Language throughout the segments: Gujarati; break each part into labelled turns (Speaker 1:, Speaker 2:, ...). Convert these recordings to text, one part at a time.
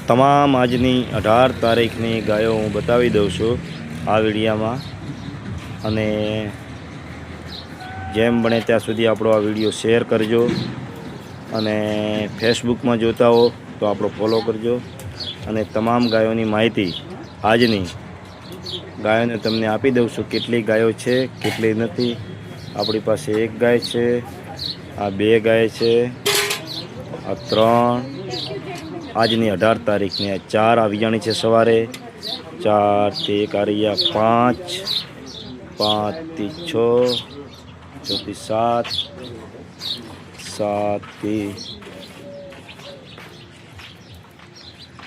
Speaker 1: તમામ આજની 18 તારીખની ગાયો હું બતાવી દઉં છું આ વિડીયામાં, અને જેમ બને ત્યાં સુધી આપણો આ વિડીયો શેર કરજો, અને ફેસબુકમાં જોતા હો તો આપણો ફોલો કરજો, અને તમામ ગાયોની માહિતી આજની ગાયોને તમને આપી દઉં છું. કેટલી ગાયો છે, કેટલી નથી. આપણી પાસે એક ગાય છે, આ બે ગાય છે, આ ત્રણ, આજની 18 તારીખની આ 4 આવી જાણી છે સવારે. 4 થી 1 આ રહ્યા 5, 5 થી 6, 6 થી 7, 7 થી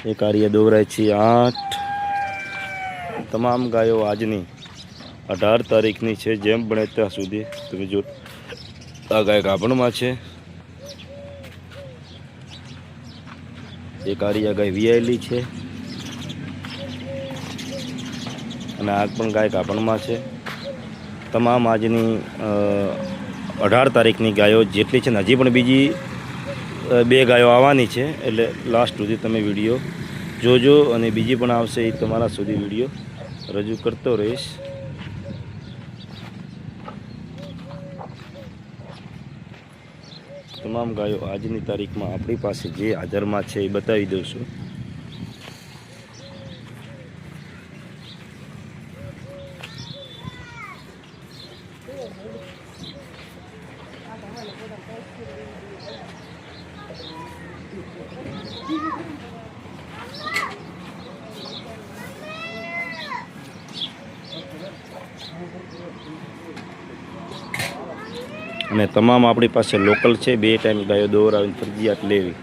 Speaker 1: 1 આ રહ્યા દોરાય છે 8. તમામ ગાયો આજની 18 તારીખની છે. જેમ બને ત્યાં સુધી તમે જો, આ ગાય ગાભણમાં છે. એક આરિયા ગાય વિયાયેલી છે, અને આ પણ ગાય ગાભણમાં છે. તમામ આજની 18 તારીખની ગાયો જેટલી છે ને, હજી પણ બીજી 2 ગાયો આવવાની છે, એટલે લાસ્ટ સુધી તમે વિડીયો જોજો, અને બીજી પણ આવશે એ તમારા સુધી વિડીયો રજૂ કરતો રહીશ. તમામ ગાયો આજની તારીખમાં આપણી પાસે જે હાજરમાં છે એ બતાવી દઉં છું. અને તમામ આપણી પાસે લોકલ છે. 2 ટાઈમ ગાયો દોરાવીને ફરજિયાત લેવી.